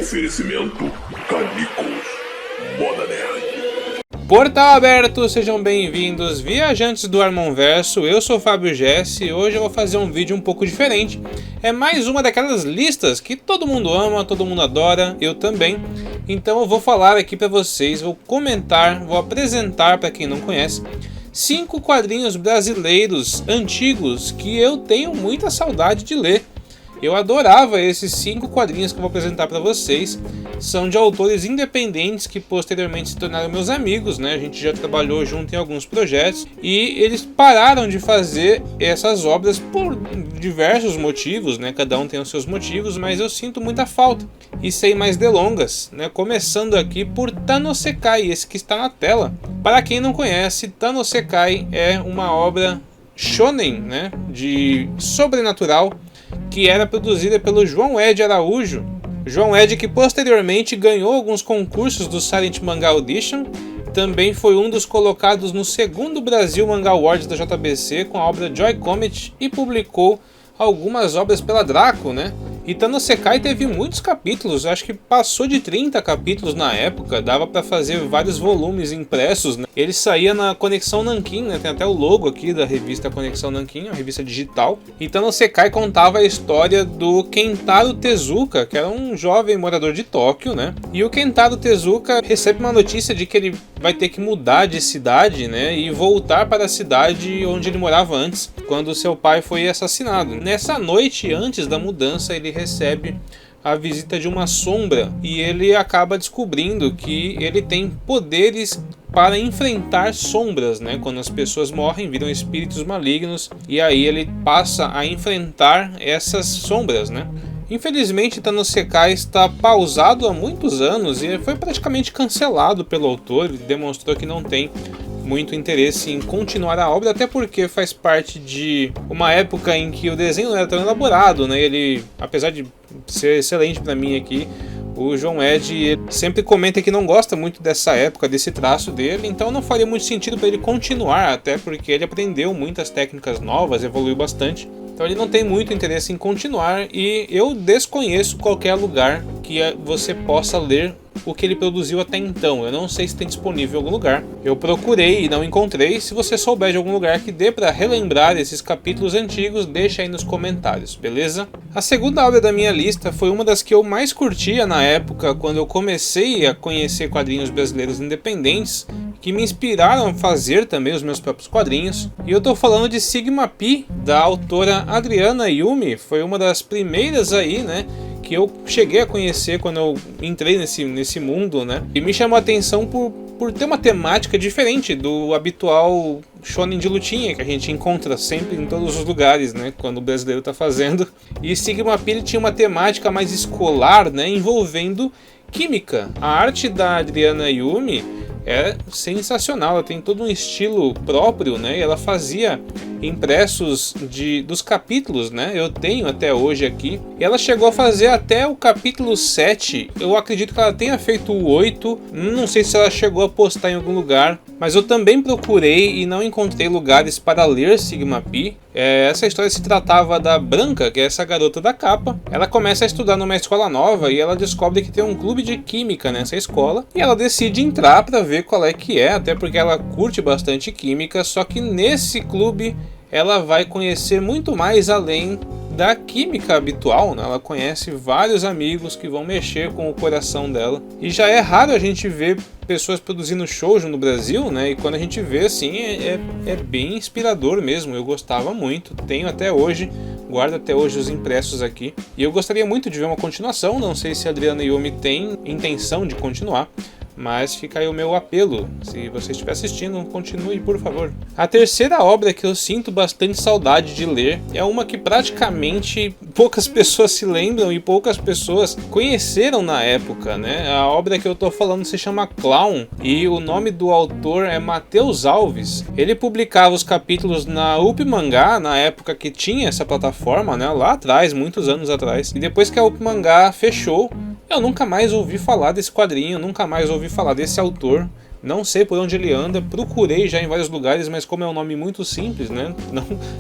Oferecimento Canicos Moda Nerd. Portal aberto, sejam bem-vindos, viajantes do Armonverso. Eu sou o Fábio Jesse e hoje eu vou fazer um vídeo um pouco diferente. É mais uma daquelas listas que todo mundo ama, todo mundo adora, eu também. Então eu vou falar aqui pra vocês, vou comentar, vou apresentar pra quem não conhece 5 quadrinhos brasileiros antigos que eu tenho muita saudade de ler. Eu adorava esses 5 quadrinhos que eu vou apresentar para vocês. São de autores independentes que posteriormente se tornaram meus amigos, né? A gente já trabalhou junto em alguns projetos e eles pararam de fazer essas obras por diversos motivos, né? Cada um tem os seus motivos, mas eu sinto muita falta. E sem mais delongas, né? Começando aqui por Tanosekai, esse que está na tela. Para quem não conhece, Tanosekai é uma obra shonen, né? De sobrenatural, que era produzida pelo João Ed Araújo. João Ed, que posteriormente ganhou alguns concursos do Silent Manga Audition, também foi um dos colocados no segundo Brasil Manga Awards da JBC com a obra Joy Comet e publicou algumas obras pela Draco, né? E Tanosekai teve muitos capítulos, acho que passou de 30 capítulos na época, dava para fazer vários volumes impressos, né? Ele saía na Conexão Nankin, né? Tem até o logo aqui da revista Conexão Nankin, uma revista digital. E Tanosekai contava a história do Kentaro Tezuka, que era um jovem morador de Tóquio, né? E o Kentaro Tezuka recebe uma notícia de que ele vai ter que mudar de cidade, né? E voltar para a cidade onde ele morava antes, quando seu pai foi assassinado. Nessa noite, antes da mudança, ele recebe a visita de uma sombra e ele acaba descobrindo que ele tem poderes para enfrentar sombras, né? Quando as pessoas morrem, viram espíritos malignos e aí ele passa a enfrentar essas sombras, né? Infelizmente, Tanosekai está pausado há muitos anos e foi praticamente cancelado pelo autor. Ele demonstrou que não tem muito interesse em continuar a obra, até porque faz parte de uma época em que o desenho não era tão elaborado, né? Ele, apesar de ser excelente para mim aqui, o João Ed sempre comenta que não gosta muito dessa época, desse traço dele, então não faria muito sentido para ele continuar, até porque ele aprendeu muitas técnicas novas, evoluiu bastante. Então ele não tem muito interesse em continuar e eu desconheço qualquer lugar que você possa ler o que ele produziu até então. Eu não sei se tem disponível em algum lugar. Eu procurei e não encontrei. Se você souber de algum lugar que dê para relembrar esses capítulos antigos, deixa aí nos comentários, beleza? A segunda obra da minha lista foi uma das que eu mais curtia na época, quando eu comecei a conhecer quadrinhos brasileiros independentes, que me inspiraram a fazer também os meus próprios quadrinhos. E eu tô falando de Sigma Pi, da autora Adriana Yumi. Foi uma das primeiras aí, né, que eu cheguei a conhecer quando eu entrei nesse mundo, né? E me chamou a atenção por ter uma temática diferente do habitual shonen de lutinha que a gente encontra sempre em todos os lugares, né? Quando o brasileiro tá fazendo. E Sigma Pi tinha uma temática mais escolar, né? Envolvendo química. A arte da Adriana Yumi é sensacional, ela tem todo um estilo próprio, né? E ela fazia impressos dos capítulos, né? Eu tenho até hoje aqui. E ela chegou a fazer até o capítulo 7. Eu acredito que ela tenha feito o 8. Não sei se ela chegou a postar em algum lugar. Mas eu também procurei e não encontrei lugares para ler Sigma Pi. Essa história se tratava da Branca, que é essa garota da capa. Ela começa a estudar numa escola nova e ela descobre que tem um clube de química nessa escola. E ela decide entrar para ver qual é que é, até porque ela curte bastante química. Só que nesse clube ela vai conhecer muito mais além da química habitual, né? Ela conhece vários amigos que vão mexer com o coração dela. E já é raro a gente ver pessoas produzindo shoujo no Brasil, né? E quando a gente vê assim, é bem inspirador mesmo. Eu gostava muito, tenho até hoje, guardo até hoje os impressos aqui. E eu gostaria muito de ver uma continuação, não sei se a Adriana Yumi tem intenção de continuar. Mas fica aí o meu apelo, se você estiver assistindo, continue por favor. A terceira obra que eu sinto bastante saudade de ler é uma que praticamente poucas pessoas se lembram e poucas pessoas conheceram na época, né? A obra que eu tô falando se chama Clown e o nome do autor é Matheus Alves. Ele publicava os capítulos na Up Mangá, na época que tinha essa plataforma, né? Lá atrás, muitos anos atrás. E depois que a Up Mangá fechou, eu nunca mais ouvi falar desse quadrinho, nunca mais ouvi falar desse autor. Não sei por onde ele anda, procurei já em vários lugares, mas como é um nome muito simples, né,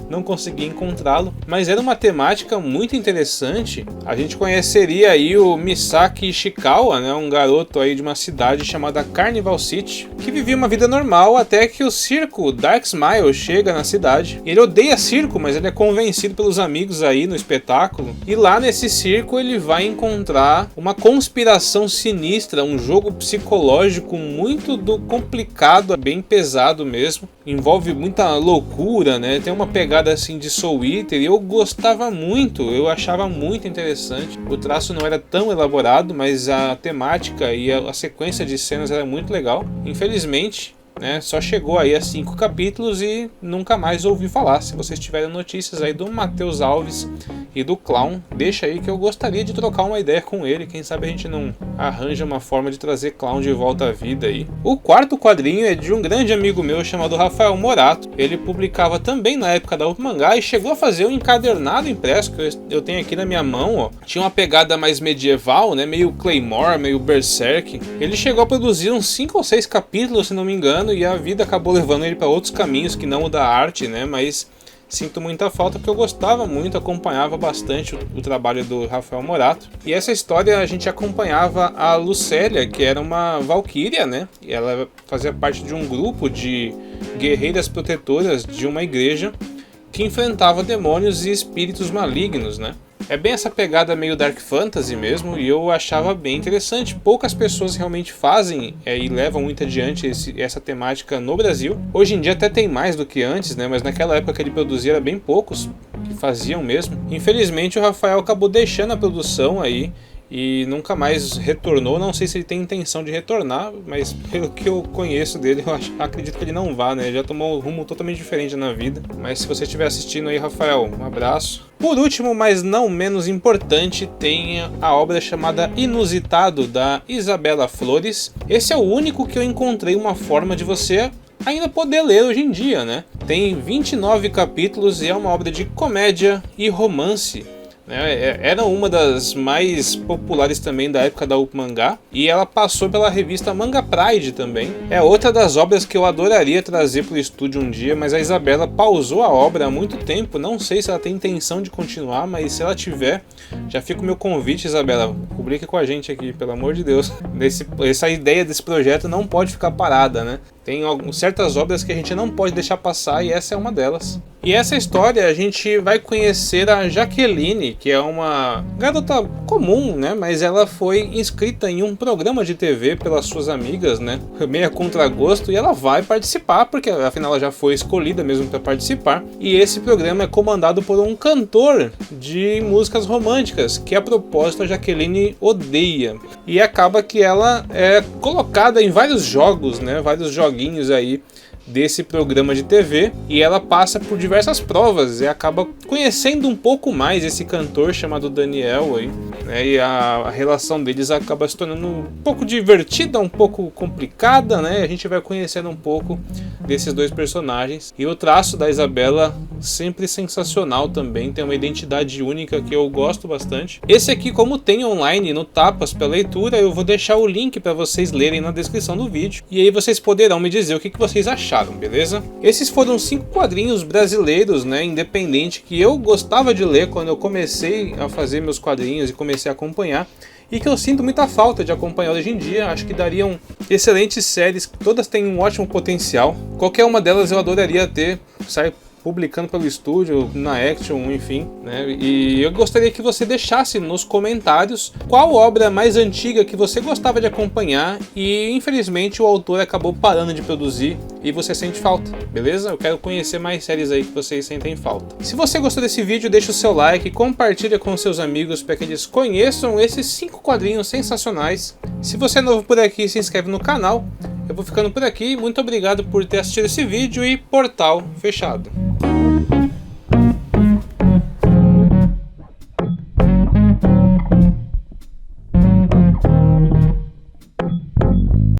não consegui encontrá-lo. Mas era uma temática muito interessante. A gente conheceria aí o Misaki Ishikawa, né, um garoto aí de uma cidade chamada Carnival City, que vivia uma vida normal até que o circo Dark Smile chega na cidade. Ele odeia circo, mas ele é convencido pelos amigos aí no espetáculo. E lá nesse circo ele vai encontrar uma conspiração sinistra, um jogo psicológico muito complicado, bem pesado mesmo. Envolve muita loucura, né? Tem uma pegada assim de Soul Eater e eu gostava muito, eu achava muito interessante. O traço não era tão elaborado, mas a temática e a sequência de cenas era muito legal. Infelizmente, né, só chegou aí a 5 capítulos e nunca mais ouvi falar. Se vocês tiverem notícias aí do Matheus Alves e do Clown, deixa aí que eu gostaria de trocar uma ideia com ele. Quem sabe a gente não arranja uma forma de trazer Clown de volta à vida aí. O quarto quadrinho é de um grande amigo meu chamado Rafael Morato. Ele publicava também na época da Up Mangá e chegou a fazer um encadernado impresso que eu tenho aqui na minha mão, ó. Tinha uma pegada mais medieval, né, meio Claymore, meio Berserk. Ele chegou a produzir uns 5 ou 6 capítulos, se não me engano, e a vida acabou levando ele para outros caminhos que não o da arte, né, mas sinto muita falta porque eu gostava muito, acompanhava bastante o trabalho do Rafael Morato. E essa história a gente acompanhava a Lucélia, que era uma valquíria, né? E ela fazia parte de um grupo de guerreiras protetoras de uma igreja que enfrentava demônios e espíritos malignos, né? É bem essa pegada meio Dark Fantasy mesmo, e eu achava bem interessante. Poucas pessoas realmente fazem e levam muito adiante essa temática no Brasil. Hoje em dia até tem mais do que antes, né? Mas naquela época que ele produzia era bem poucos que faziam mesmo. Infelizmente o Rafael acabou deixando a produção aí e nunca mais retornou. Não sei se ele tem intenção de retornar, mas pelo que eu conheço dele, eu acredito que ele não vá, né? Ele já tomou um rumo totalmente diferente na vida. Mas se você estiver assistindo aí, Rafael, um abraço. Por último, mas não menos importante, tem a obra chamada Inusitado, da Isabela Flores. Esse é o único que eu encontrei uma forma de você ainda poder ler hoje em dia, né? Tem 29 capítulos e é uma obra de comédia e romance. Era uma das mais populares também da época da Up Mangá, e ela passou pela revista Manga Pride também. É outra das obras que eu adoraria trazer para o estúdio um dia, mas a Isabela pausou a obra há muito tempo. Não sei se ela tem intenção de continuar, mas se ela tiver, já fica o meu convite, Isabela, publique com a gente aqui, pelo amor de Deus. Essa ideia desse projeto não pode ficar parada, né? Tem certas obras que a gente não pode deixar passar e essa é uma delas. E essa história a gente vai conhecer a Jaqueline, que é uma garota comum, né? Mas ela foi inscrita em um programa de TV pelas suas amigas, né? Meio a contragosto, e ela vai participar, porque afinal ela já foi escolhida mesmo para participar. E esse programa é comandado por um cantor de músicas românticas, que a propósito a Jaqueline odeia. E acaba que ela é colocada em vários jogos, né? Vários joguinhos aí desse programa de TV, e ela passa por diversas provas e acaba conhecendo um pouco mais esse cantor chamado Daniel aí, né? E a relação deles acaba se tornando um pouco divertida, um pouco complicada, né? A gente vai conhecendo um pouco desses dois personagens, e o traço da Isabela sempre sensacional também, tem uma identidade única que eu gosto bastante. Esse aqui, como tem online no Tapas para leitura, eu vou deixar o link para vocês lerem na descrição do vídeo, e aí vocês poderão me dizer o que vocês acharam, beleza? Esses foram 5 quadrinhos brasileiros, né, independente, que eu gostava de ler quando eu comecei a fazer meus quadrinhos e comecei a acompanhar, e que eu sinto muita falta de acompanhar hoje em dia. Acho que dariam excelentes séries, todas têm um ótimo potencial. Qualquer uma delas eu adoraria ter, sair publicando pelo estúdio, na Action, enfim, né? E eu gostaria que você deixasse nos comentários qual obra mais antiga que você gostava de acompanhar e infelizmente o autor acabou parando de produzir e você sente falta, beleza? Eu quero conhecer mais séries aí que vocês sentem falta. Se você gostou desse vídeo, deixa o seu like, compartilha com seus amigos para que eles conheçam esses 5 quadrinhos sensacionais. Se você é novo por aqui, se inscreve no canal. Eu vou ficando por aqui, muito obrigado por ter assistido esse vídeo e portal fechado.